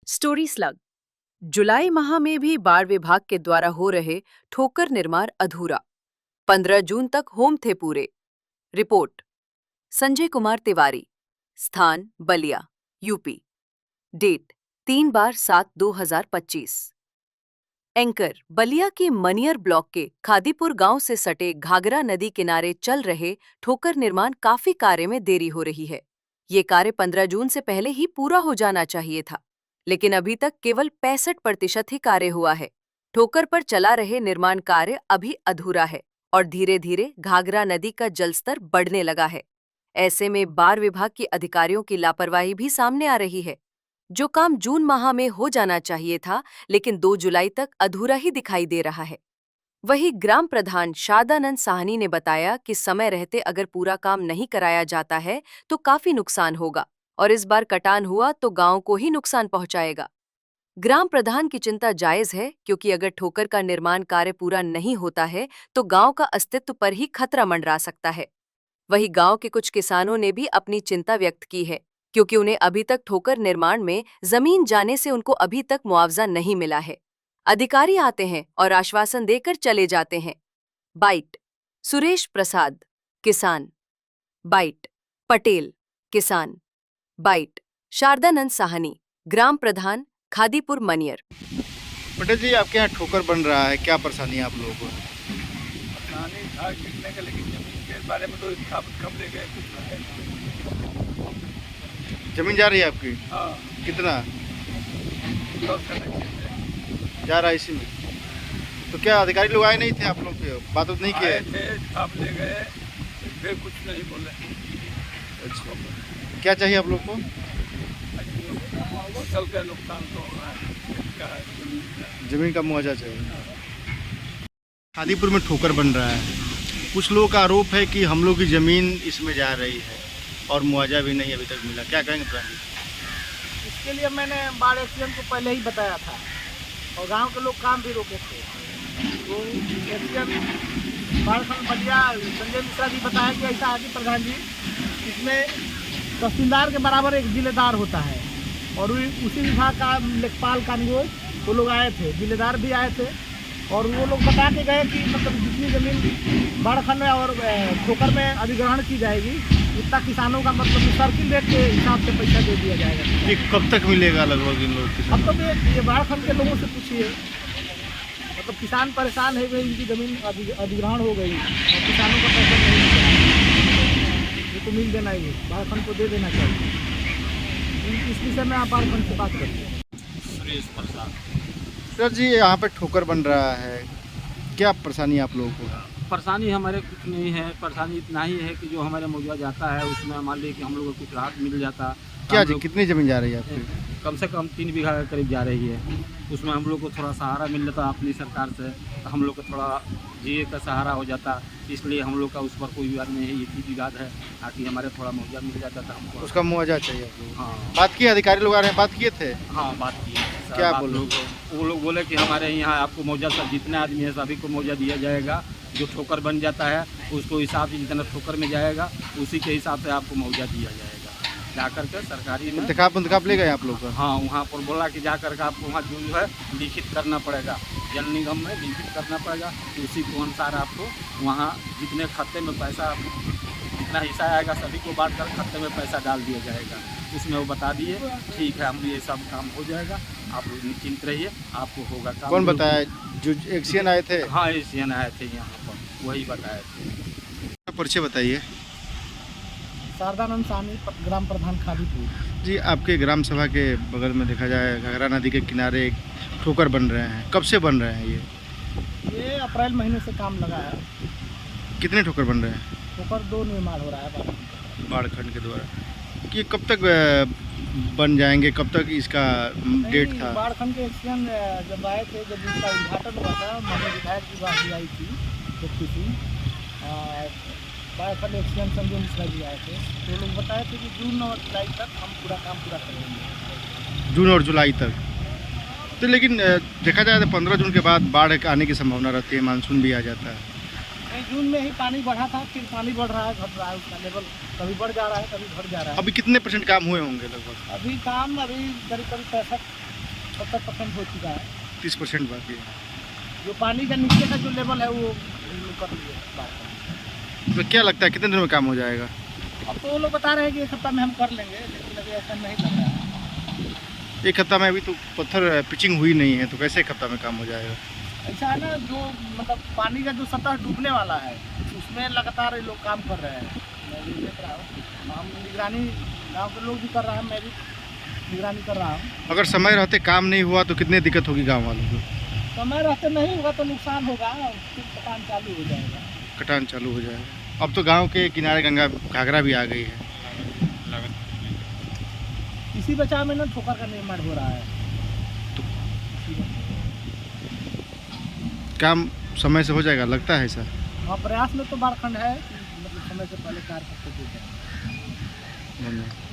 Story slug. जुलाई माह में भी बाढ़ विभाग के द्वारा हो रहे ठोकर निर्माण अधूरा। 15 जून तक होम थे पूरे। रिपोर्ट संजय कुमार तिवारी। स्थान Ballia, UP. Date 3/7/2025। Anchor Ballia के मनियर ब्लॉक के खादीपुर गांव से सटे घाघरा नदी किनारे चल रहे ठोकर निर्माण काफी कार्य में देरी हो रही है। ये कार्य 15 जून से पहले ही पूरा हो जाना चाहिए था, लेकिन अभी तक केवल 65% ही कार्य हुआ है। ठोकर पर चला रहे निर्माण कार्य अभी अधूरा है और धीरे धीरे घाघरा नदी का जलस्तर बढ़ने लगा है। ऐसे में बाढ़ विभाग के अधिकारियों की लापरवाही भी सामने आ रही है। जो काम जून माह में हो जाना चाहिए था, लेकिन 2 जुलाई तक अधूरा ही दिखाई दे रहा है। वहीं ग्राम प्रधान शारदानंद साहनी ने बताया कि समय रहते अगर पूरा काम नहीं कराया जाता है तो काफी नुकसान होगा और इस बार कटान हुआ तो गांव को ही नुकसान पहुंचाएगा। ग्राम प्रधान की चिंता जायज है, क्योंकि अगर ठोकर का निर्माण कार्य पूरा नहीं होता है तो गांव का अस्तित्व पर ही खतरा मंडरा सकता है। वहीं गांव के कुछ किसानों ने भी अपनी चिंता व्यक्त की है, क्योंकि उन्हें अभी तक ठोकर निर्माण में जमीन जाने से उनको अभी तक मुआवजा नहीं मिला है। अधिकारी आते हैं और आश्वासन देकर चले जाते हैं। बाइट सुरेश प्रसाद, किसान। बाइट पटेल, किसान। बाइट शारदानंद साहनी, ग्राम प्रधान, खादीपुर मनियर। पटेल जी, आपके यहाँ ठोकर बन रहा है, क्या परेशानी है आप लोगों को? परेशानी था कितने का, लेकिन जमीन के बारे में तो कब ले गए कुछ ना है। जमीन जा रही है आपकी? हाँ, कितना लॉस करने के जा रहा है इसी में? तो क्या अधिकारी लोग आए नहीं थे आप लोग के, बात नहीं आए किए? थे, आप ले गए, फिर कुछ नहीं बोले। अच्छा, क्या चाहिए आप लोग को? फसल का नुकसान तो हो रहा है, क्या है, जमीन का मुआवजा चाहिए। खादीपुर में ठोकर बन रहा है, कुछ लोगों का आरोप है कि हम लोग की ज़मीन इसमें जा रही है और मुआवजा भी नहीं अभी तक मिला, क्या कहेंगे प्रधान जी? इसके लिए मैंने बाढ़ एक्सीडेंट को पहले ही बताया था और गांव के लोग काम भी रोके थे। तो एक्सीडेंट बाढ़ खंड बलिया संजय मिश्रा जी बताया कि ऐसा है कि प्रधान जी, इसमें तहसीलदार के बराबर एक जिलेदार होता है और उसी विभाग का लेखपाल कानून वो लोग आए थे, जिलेदार भी आए थे और वो लोग बता के गए कि मतलब जितनी ज़मीन बाढ़ खंड में और ठोकर में अधिग्रहण की जाएगी उतना किसानों का मतलब सर्किल रेट के हिसाब से पैसा दे दिया जाएगा। ये कब तक मिलेगा लगभग इन लोग अब तो ये बाढ़ खंड के लोगों से पूछिए, मतलब किसान परेशान है, भाई इनकी ज़मीन अधिग्रहण हो गई और किसानों का पैसा नहीं मिल रहा, ये तो मिल देना ही, बाढ़ खंड को दे देना चाहिए। इस विषय में आप बाढ़ खंड से बात करिए। सुरेश प्रसाद। सर जी, यहाँ पे ठोकर बन रहा है, क्या परेशानी है आप लोगों को? परेशानी हमारे कुछ नहीं है, परेशानी इतना ही है कि जो हमारे मुआवजा जाता है उसमें मान लीजिए कि हम लोग को कुछ राहत मिल जाता। क्या जी, कितनी ज़मीन जा रही है आपकी? कम से कम 3 बीघा के करीब जा रही है, उसमें हम लोग को थोड़ा सहारा मिल जाता अपनी सरकार से, तो हम लोग को थोड़ा जिए का सहारा हो जाता। इसलिए हम लोग का उस पर कोई विवाद नहीं है, एक ही विवाद है, ताकि हमारे थोड़ा मुआवजा मिल जाता था हमको। उसका मुआवजा चाहिए आप लोगों को? हाँ बात की, अधिकारी लोग आ रहे हैं, बात किए थे? हाँ, बात की है। क्या बात बोले? वो लोग बोले कि हमारे यहाँ आपको मुआवजा सब जितने आदमी है सभी को मुआवजा दिया जाएगा। जो ठोकर बन जाता है उसको हिसाब से जितना ठोकर में जाएगा उसी के हिसाब से आपको मुआवजा दिया जाएगा। जा करके सरकारी में इंतखाब ले गए आप लोग का? हाँ, वहाँ पर बोला कि जा करके आपको वहाँ जो है लिखित करना पड़ेगा, जल निगम में लिखित करना पड़ेगा। उसी के अनुसार आपको वहाँ जितने खाते में पैसा जितना हिस्सा आएगा सभी को बांट कर खाते में पैसा डाल दिया जाएगा। उसमें वो बता दिए ठीक है, हम ये सब काम हो जाएगा, आप निश्चिंत रहिए, आपको होगा काम। कौन बताया? जो एक्सीएन आए थे? हाँ, एशियन आए थे यहाँ पर, वही बताए थे। परिचय बताइए। शारदानंद साहनी, ग्राम प्रधान, खादीपुर। जी, आपके ग्राम सभा के बगल में देखा जाए घाघरा नदी के किनारे एक ठोकर बन रहे हैं, कब से बन रहे हैं ये अप्रैल महीने से काम लगा है। कितने ठोकर बन रहे हैं? ठोकर 2 निर्माण हो रहा है बाढ़ खंड के द्वारा। ये कब तक बन जाएंगे, कब तक इसका डेट था? बाढ़ खंड के एक्सीडेंट जब आए थे, जब इसका उद्घाटन हुआ था, माननीय विधायक जी बात भी आई थी, तो किसी बाढ़ खंड एक्सीडेंट संजय मिश्रा जी आए थे, तो लोग बताए थे कि जून और जुलाई तक हम पूरा काम पूरा करेंगे। जून और जुलाई तक? तो लेकिन देखा जाए तो 15 जून के बाद बाढ़ आने की संभावना रहती है, मानसून भी आ जाता है। नहीं, जून में ही पानी बढ़ा था, फिर पानी बढ़ रहा है, घट रहा है, उसका लेवल कभी बढ़ जा रहा है, कभी घट जा रहा है। अभी कितने % काम हुए होंगे लगभग? अभी काम करीब 65 70% हो चुका है। 30% बाकी है। जो पानी का नीचे का जो लेवल है वो कर लिए बात है। तो क्या लगता है कितने दिन में काम हो जाएगा? अब तो वो लोग बता रहे हैं कि एक हफ्ता में हम कर लेंगे, लेकिन अभी ऐसा नहीं लग रहा है। एक हफ्ता में अभी तो पत्थर पिचिंग हुई नहीं है, तो कैसे एक हफ्ता में काम हो जाएगा? ऐसा है ना, जो मतलब पानी का जो सतह डूबने वाला है उसमें लगातार ये लोग काम कर रहे हैं। मैं भी देख रहा हूँ, हम निगरानी गाँव के लोग भी कर रहा है, मैं भी निगरानी कर रहा हूँ। अगर समय रहते काम नहीं हुआ तो कितनी दिक्कत होगी गाँव वालों को? समय रहते नहीं होगा तो नुकसान होगा, फिर दुकान चालू हो जाएगा। कटान चालू हो जाएगा। अब तो गांव के किनारे गंगा घाघरा भी आ गई है। इसी बचाव में ना ठोकर का निर्माण हो रहा है। काम समय से हो जाएगा लगता है ऐसा? हाँ, प्रयास में तो बारखंड है कि मतलब समय से पहले कार्य करते हैं। धन्यवाद।